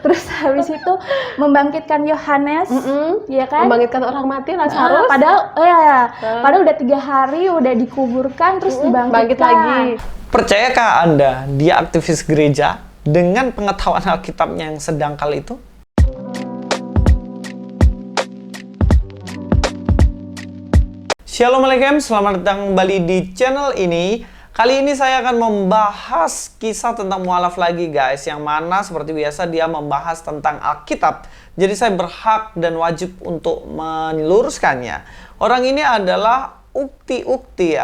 Terus habis itu membangkitkan Yohanes, ya kan? Membangkitkan orang mati, Lazarus. Padahal udah 3 hari udah dikuburkan, terus dibangkitkan. Bangkit lagi. Percayakah Anda dia aktivis gereja dengan pengetahuan Alkitabnya yang sedangkal itu? Shalom Alaikum, selamat datang kembali di channel ini. Kali ini saya akan membahas kisah tentang mualaf lagi guys, yang mana seperti biasa dia membahas tentang Alkitab. Jadi saya berhak dan wajib untuk meluruskannya. Orang ini adalah ukti-ukti,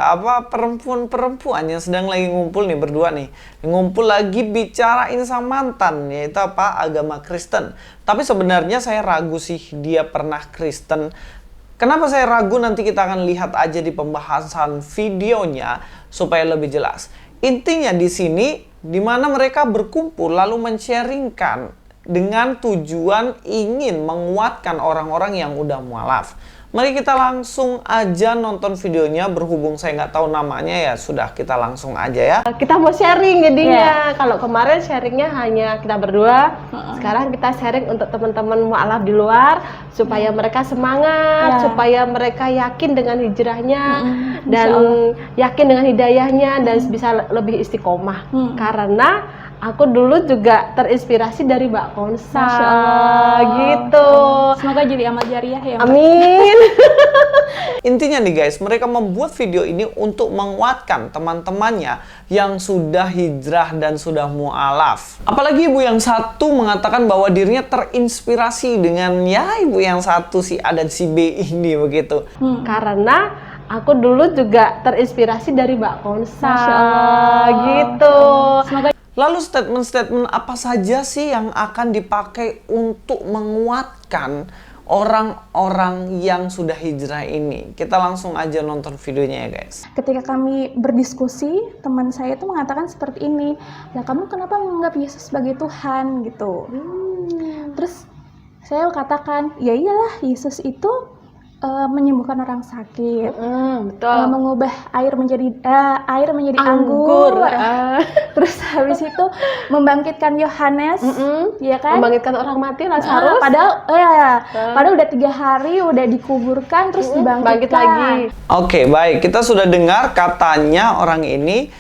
perempuan-perempuan yang sedang lagi ngumpul nih berdua nih. Ngumpul lagi bicarain sama mantan, yaitu agama Kristen. Tapi sebenarnya saya ragu sih dia pernah Kristen. Kenapa saya ragu? Nanti kita akan lihat aja di pembahasan videonya supaya lebih jelas. Intinya di sini di mana mereka berkumpul lalu men-sharingkan dengan tujuan ingin menguatkan orang-orang yang udah mualaf. Mari kita langsung aja nonton videonya. Berhubung saya nggak tahu namanya, ya sudah kita langsung aja ya. Kita mau sharing jadinya. Kalau kemarin sharingnya hanya kita berdua, sekarang kita sharing untuk teman-teman mualaf di luar supaya mereka semangat, supaya mereka yakin dengan hijrahnya dan yakin dengan hidayahnya dan bisa lebih istiqomah. Karena aku dulu juga terinspirasi dari Mbak Konsa, gitu. Semoga jadi amal jariah ya, Mbak. Amin. Intinya nih guys, mereka membuat video ini untuk menguatkan teman-temannya yang sudah hijrah dan sudah mualaf. Apalagi ibu yang satu mengatakan bahwa dirinya terinspirasi dengan ibu yang satu si A dan si B ini begitu. Karena aku dulu juga terinspirasi dari Mbak Konsa, gitu. Lalu statement-statement apa saja sih yang akan dipakai untuk menguatkan orang-orang yang sudah hijrah ini? Kita langsung aja nonton videonya ya guys. Ketika kami berdiskusi, teman saya itu mengatakan seperti ini, "Lah kamu kenapa menganggap Yesus sebagai Tuhan?" gitu. Terus saya katakan, "Ya iyalah, Yesus itu menyembuhkan orang sakit, mengubah air menjadi anggur. Terus habis itu membangkitkan Yohanes, ya kan? Membangkitkan orang mati, Lazarus. Padahal udah 3 hari udah dikuburkan, terus dibangkitkan. Bangkit lagi. Oke, baik. Kita sudah dengar katanya orang ini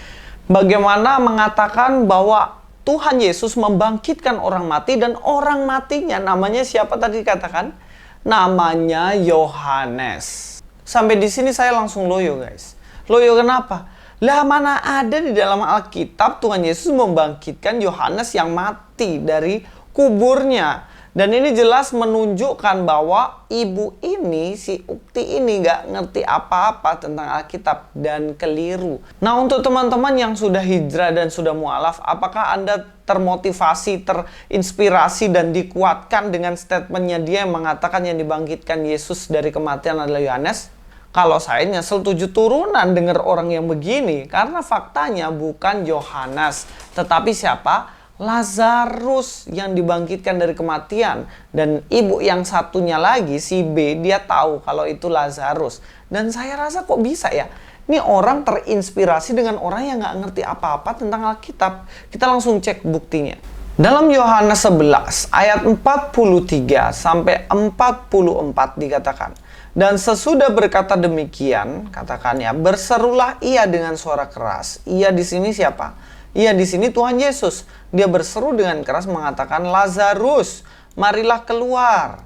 bagaimana mengatakan bahwa Tuhan Yesus membangkitkan orang mati, dan orang matinya namanya siapa tadi dikatakan? Namanya Yohanes. Sampai di sini saya langsung loyo guys. Loyo kenapa? Lah mana ada di dalam Alkitab Tuhan Yesus membangkitkan Yohanes yang mati dari kuburnya. Dan ini jelas menunjukkan bahwa ibu ini, si ukti ini nggak ngerti apa-apa tentang Alkitab dan keliru. Nah, untuk teman-teman yang sudah hijrah dan sudah mualaf, apakah Anda termotivasi, terinspirasi dan dikuatkan dengan statementnya dia yang mengatakan yang dibangkitkan Yesus dari kematian adalah Yohanes? Kalau saya nyesel 7 turunan dengar orang yang begini, karena faktanya bukan Yohanes, tetapi siapa? Lazarus yang dibangkitkan dari kematian. Dan ibu yang satunya lagi, si B, dia tahu kalau itu Lazarus. Dan saya rasa kok bisa ya? Ini orang terinspirasi dengan orang yang nggak ngerti apa-apa tentang Alkitab. Kita langsung cek buktinya. Dalam Yohanes 11 ayat 43 sampai 44 dikatakan, "Dan sesudah berkata demikian," katakannya, "berserulah ia dengan suara keras." Ia di sini siapa? Ia di sini Tuhan Yesus. Dia berseru dengan keras mengatakan, "Lazarus, marilah keluar."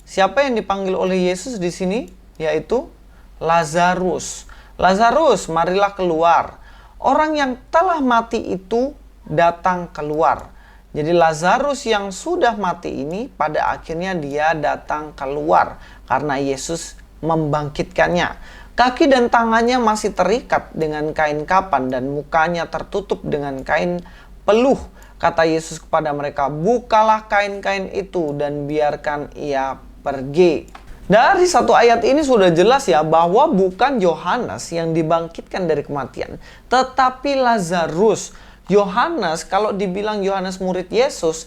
Siapa yang dipanggil oleh Yesus di sini? Yaitu Lazarus. Lazarus, marilah keluar. Orang yang telah mati itu datang keluar. Jadi Lazarus yang sudah mati ini pada akhirnya dia datang keluar karena Yesus membangkitkannya. Kaki dan tangannya masih terikat dengan kain kapan dan mukanya tertutup dengan kain peluh. Kata Yesus kepada mereka, "Bukalah kain-kain itu dan biarkan ia pergi." Dari satu ayat ini sudah jelas ya bahwa bukan Yohanes yang dibangkitkan dari kematian, tetapi Lazarus. Yohanes, kalau dibilang Yohanes murid Yesus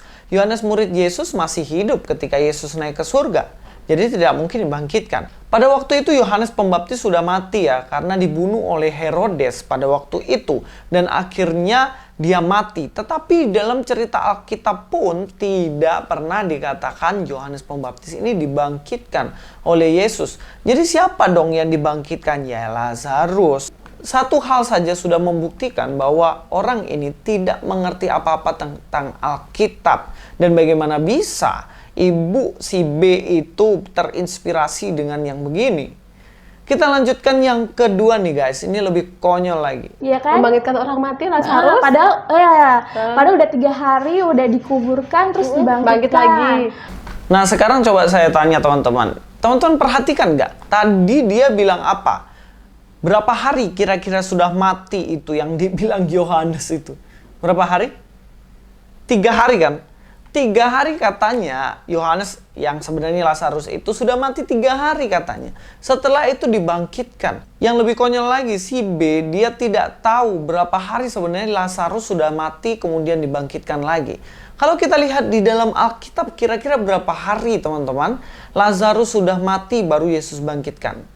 masih hidup ketika Yesus naik ke surga. Jadi tidak mungkin dibangkitkan. Pada waktu itu Yohanes Pembaptis sudah mati ya, karena dibunuh oleh Herodes pada waktu itu. Dan akhirnya dia mati. Tetapi dalam cerita Alkitab pun tidak pernah dikatakan Yohanes Pembaptis ini dibangkitkan oleh Yesus. Jadi siapa dong yang dibangkitkan? Ya Lazarus. Satu hal saja sudah membuktikan bahwa orang ini tidak mengerti apa-apa tentang Alkitab. Dan bagaimana bisa ibu si B itu terinspirasi dengan yang begini? Kita lanjutkan yang kedua nih guys, ini lebih konyol lagi. Iya kan? Membangkitkan orang mati Lazarus. Padahal udah 3 hari udah dikuburkan terus dibangkitkan. Bangkit lagi. Nah sekarang coba saya tanya teman-teman. Teman-teman perhatikan nggak? Tadi dia bilang apa? Berapa hari kira-kira sudah mati itu yang dibilang Yohanes itu? Berapa hari? 3 hari kan? 3 hari katanya Yohanes yang sebenarnya Lazarus itu sudah mati 3 hari katanya. Setelah itu dibangkitkan. Yang lebih konyol lagi si B dia tidak tahu berapa hari sebenarnya Lazarus sudah mati kemudian dibangkitkan lagi. Kalau kita lihat di dalam Alkitab kira-kira berapa hari teman-teman Lazarus sudah mati baru Yesus bangkitkan.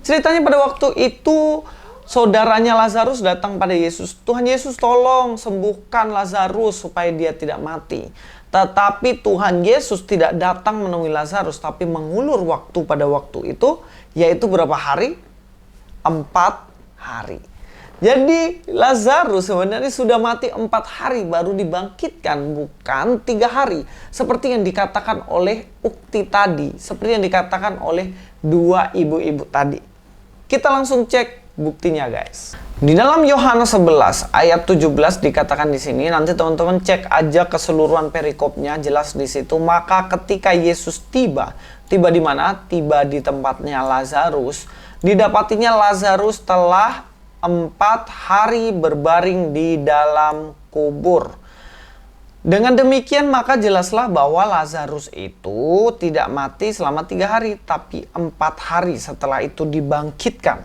Ceritanya pada waktu itu saudaranya Lazarus datang pada Yesus. Tuhan Yesus tolong sembuhkan Lazarus supaya dia tidak mati. Tetapi Tuhan Yesus tidak datang menemui Lazarus. Tapi mengulur waktu pada waktu itu. Yaitu berapa hari? 4 hari. Jadi Lazarus sebenarnya sudah mati 4 hari baru dibangkitkan. Bukan 3 hari. Seperti yang dikatakan oleh Ukti tadi. Seperti yang dikatakan oleh 2 ibu-ibu tadi. Kita langsung cek buktinya guys. Di dalam Yohanes 11 ayat 17 dikatakan di sini, nanti teman-teman cek aja keseluruhan perikopnya jelas di situ. Maka ketika Yesus tiba di mana? Tiba di tempatnya Lazarus. Didapatinya Lazarus telah 4 hari berbaring di dalam kubur. Dengan demikian maka jelaslah bahwa Lazarus itu tidak mati selama 3 hari, tapi 4 hari setelah itu dibangkitkan.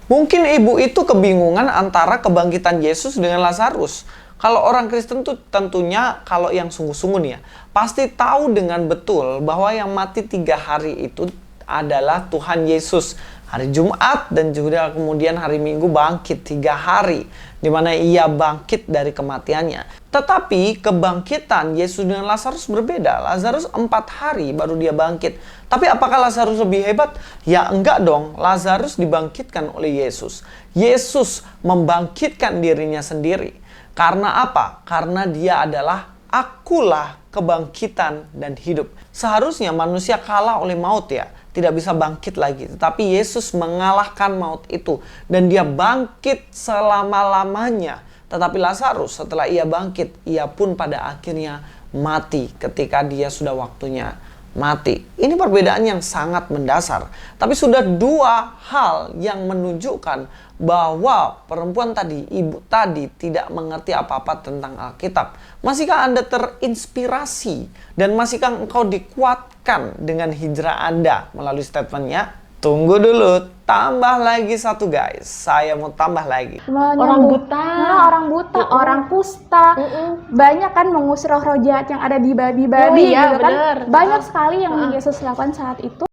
Mungkin ibu itu kebingungan antara kebangkitan Yesus dengan Lazarus. Kalau orang Kristen tuh tentunya kalau yang sungguh-sungguh nih ya, pasti tahu dengan betul bahwa yang mati 3 hari itu adalah Tuhan Yesus. Hari Jumat dan juga kemudian hari Minggu bangkit 3 hari. Di mana ia bangkit dari kematiannya. Tetapi kebangkitan Yesus dengan Lazarus berbeda. Lazarus 4 hari baru dia bangkit. Tapi apakah Lazarus lebih hebat? Ya enggak dong. Lazarus dibangkitkan oleh Yesus. Yesus membangkitkan dirinya sendiri. Karena apa? Karena dia adalah akulah kebangkitan dan hidup. Seharusnya manusia kalah oleh maut ya. Tidak bisa bangkit lagi. Tetapi Yesus mengalahkan maut itu. Dan dia bangkit selama-lamanya. Tetapi Lazarus setelah ia bangkit, ia pun pada akhirnya mati ketika dia sudah waktunya mati. Ini perbedaan yang sangat mendasar. Tapi sudah 2 hal yang menunjukkan bahwa perempuan tadi, ibu tadi tidak mengerti apa-apa tentang Alkitab. Masihkah Anda terinspirasi dan masihkah engkau dikuatkan dengan hijrah Anda melalui statementnya? Tunggu dulu, tambah lagi 1 guys. Saya mau tambah lagi. Orang buta. Orang buta, orang kusta. Banyak kan mengusir roh jahat yang ada di babi-babi Oh iya, gitu kan. bener. Banyak sekali yang Yesus lakukan saat itu.